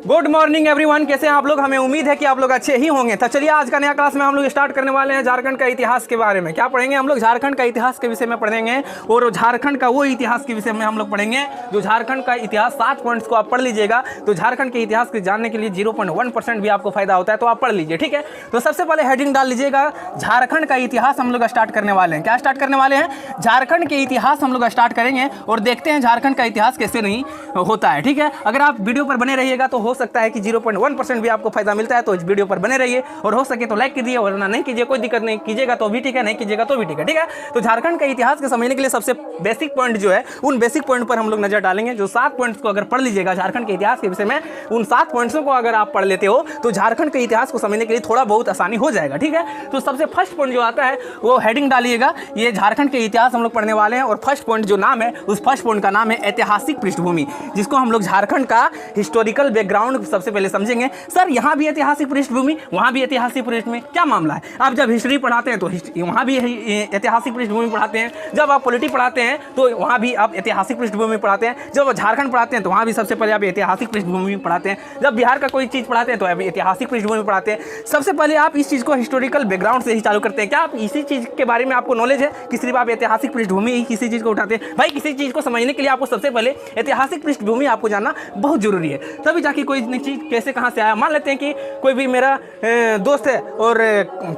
Good morning everyone, कैसे हैं आप लोग। हमें उम्मीद है कि आप लोग अच्छे ही होंगे। तो चलिए आज का नया क्लास में हम लोग स्टार्ट करने वाले हैं झारखंड का इतिहास के बारे में। क्या पढ़ेंगे हम लोग? झारखंड का इतिहास के विषय में पढ़ेंगे और झारखंड का वो इतिहास के विषय में हम लोग पढ़ेंगे जो झारखंड का इतिहास 7 पॉइंट्स को आप पढ़ लीजिएगा। तो झारखंड के इतिहास को जानने के लिए 0.1% भी आपको फायदा होता है, तो आप पढ़ लीजिए, ठीक है। तो सबसे पहले हेडिंग डाल लीजिएगा, झारखंड का इतिहास हम लोग स्टार्ट करने वाले हैं। क्या स्टार्ट करने वाले हैं? झारखंड के इतिहास हम लोग स्टार्ट करेंगे और देखते हैं झारखंड का इतिहास कैसे नहीं होता है, ठीक है। अगर आप वीडियो पर बने रहिएगा तो हो सकता है कि 0.1% भी आपको फायदा मिलता है। तो इस वीडियो पर बने रहिए और हो सके तो लाइक कीजिए, वरना नहीं कीजिए, कोई दिक्कत नहीं, कीजिएगा तो भी ठीक है, नहीं कीजिएगा तो भी ठीक है, ठीक है। तो झारखंड के इतिहास को समझने के लिए सबसे बेसिक पॉइंट जो है, उन बेसिक पॉइंट पर हम लोग नजर डालेंगे। जो 7 पॉइंट्स को अगर पढ़ लीजिएगा झारखंड के इतिहास के विषय में, उन 7 पॉइंट्सों को अगर आप पढ़ लेते हो तो झारखंड के इतिहास को समझने के लिए थोड़ा बहुत आसानी हो जाएगा, ठीक है। तो सबसे फर्स्ट पॉइंट जो आता है वो हेडिंग डालिएगा, ये झारखंड के इतिहास हम लोग पढ़ने वाले हैं। और फर्स्ट पॉइंट जो नाम है, उस फर्स्ट पॉइंट का नाम है ऐतिहासिक पृष्ठभूमि, जिसको हम लोग झारखंड का हिस्टोरिकल बैकग्राउंड सबसे पहले समझेंगे। सर यहाँ भी ऐतिहासिक पृष्ठभूमि, वहाँ भी ऐतिहासिक पृष्ठभूमि, क्या मामला है? आप जब हिस्ट्री पढ़ाते हैं तो वहाँ भी ऐतिहासिक पृष्ठभूमि पढ़ाते हैं, जब आप पॉलिटी पढ़ाते हैं तो वहाँ भी आप ऐतिहासिक पृष्ठभूमि पढ़ाते हैं, जब झारखंड पढ़ाते हैं तो वहाँ भी सबसे पहले आप ऐतिहासिक पृष्ठभूमि पढ़ाते हैं, जब बिहार का कोई चीज़ पढ़ाते हैं तो आप ऐतिहासिक पृष्ठभूमि पढ़ाते हैं। सबसे पहले आप इस चीज़ को हिस्टोरिकल बैकग्राउंड से ही चालू करते हैं। क्या आप इसी चीज़ के बारे में आपको नॉलेज है कि सिर्फ आप ऐतिहासिक पृष्ठभूमि ही किसी चीज़ को उठाते हैं? भाई किसी चीज़ को समझने के लिए आपको सबसे पहले ऐतिहासिक पृष्ठभूमि आपको जानना बहुत जरूरी है, तभी जाके कोई चीज़ कैसे कहाँ से आया। मान लेते हैं कि कोई भी मेरा दोस्त है और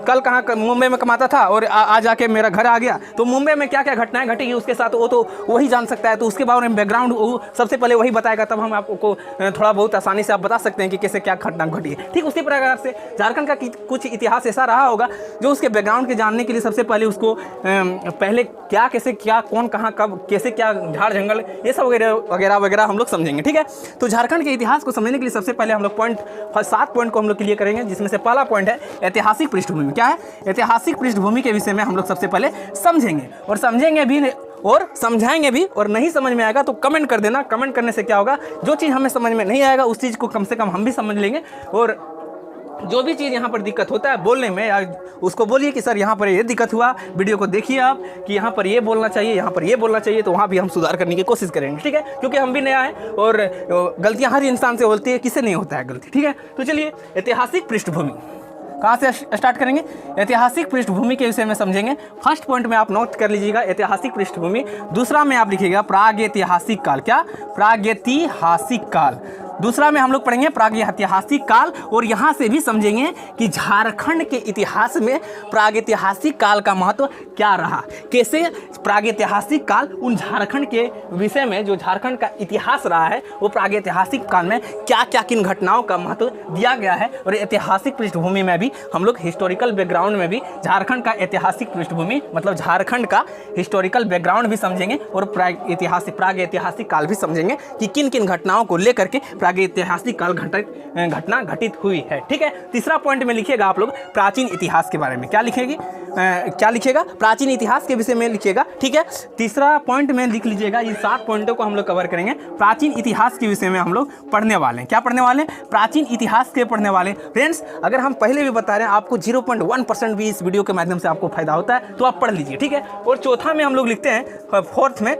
कल कहाँ मुंबई में कमाता था और आज आके मेरा घर आ गया, तो मुंबई में क्या क्या घटनाएं घटी उसके साथ वो तो वही जान सकता है। तो उसके बारे में बैकग्राउंड वो सबसे पहले वही बताएगा, तब हम आपको थोड़ा बहुत आसानी से आप बता सकते हैं कि कैसे क्या घटना घटी है। ठीक उसी प्रकार से झारखंड का कुछ इतिहास ऐसा रहा होगा जो उसके बैकग्राउंड के जानने के लिए सबसे पहले उसको पहले क्या कैसे क्या कौन कहाँ कब कैसे क्या झाड़ जंगल ये सब वगैरह वगैरह वगैरह हम लोग समझेंगे, ठीक है। तो झारखंड के इतिहास को समझने के लिए सबसे पहले हम लोग 7 पॉइंट को हम लोग क्लियर करेंगे, जिसमें से पहला पॉइंट है ऐतिहासिक पृष्ठभूमि। क्या है? ऐतिहासिक पृष्ठभूमि के विषय में हम लोग सबसे पहले समझेंगे और समझेंगे भी और समझाएंगे भी। और नहीं समझ में आएगा तो कमेंट कर देना। कमेंट करने से क्या होगा, जो चीज़ हमें समझ में नहीं आएगा उस चीज़ को कम से कम हम भी समझ लेंगे। और जो भी चीज़ यहाँ पर दिक्कत होता है बोलने में, या उसको बोलिए कि सर यहाँ पर ये दिक्कत हुआ, वीडियो को देखिए आप कि यहाँ पर ये बोलना चाहिए, यहाँ पर ये बोलना चाहिए, तो वहाँ भी हम सुधार करने की कोशिश करेंगे, ठीक है। क्योंकि हम भी नया हैं और गलतियाँ हर इंसान से होती है, किसे नहीं होता है गलती, ठीक है। तो चलिए ऐतिहासिक पृष्ठभूमि कहाँ से स्टार्ट करेंगे? ऐतिहासिक पृष्ठभूमि के विषय में समझेंगे। फर्स्ट पॉइंट में आप नोट कर लीजिएगा ऐतिहासिक पृष्ठभूमि। दूसरा में आप लिखिएगा प्रागैतिहासिक काल। क्या? प्रागैतिहासिक काल। दूसरा में हम लोग पढ़ेंगे प्रागैतिहासिक काल। और यहाँ से भी समझेंगे कि झारखंड के इतिहास में प्रागैतिहासिक काल का महत्व क्या रहा, कैसे प्रागैतिहासिक काल उन झारखंड के विषय में जो झारखंड का इतिहास रहा है वो प्रागैतिहासिक काल में क्या क्या किन घटनाओं का महत्व दिया गया है। और ऐतिहासिक पृष्ठभूमि में भी हम लोग हिस्टोरिकल बैकग्राउंड में भी झारखंड का ऐतिहासिक पृष्ठभूमि मतलब झारखंड का हिस्टोरिकल बैकग्राउंड भी समझेंगे और प्रागैतिहासिक काल भी समझेंगे कि किन किन घटनाओं को लेकर के प्रागैतिहासिक काल घटना घटित हुई है, ठीक है। तीसरा पॉइंट में लिखिएगा आप लोग प्राचीन इतिहास के बारे में। क्या लिखिएगा? प्राचीन इतिहास के विषय में लिखिएगा, ठीक है। तीसरा पॉइंट में लिख लीजिएगा। ये 7 पॉइंटों को हम लोग कवर करेंगे। प्राचीन इतिहास के विषय में हम लोग पढ़ने वाले हैं। क्या पढ़ने वाले हैं? प्राचीन इतिहास के पढ़ने वाले। फ्रेंड्स अगर हम पहले भी बता रहे हैं आपको 0.1% भी इस वीडियो के माध्यम से आपको फायदा होता है तो आप पढ़ लीजिए, ठीक है। और चौथा में हम लोग लिखते हैं, फोर्थ में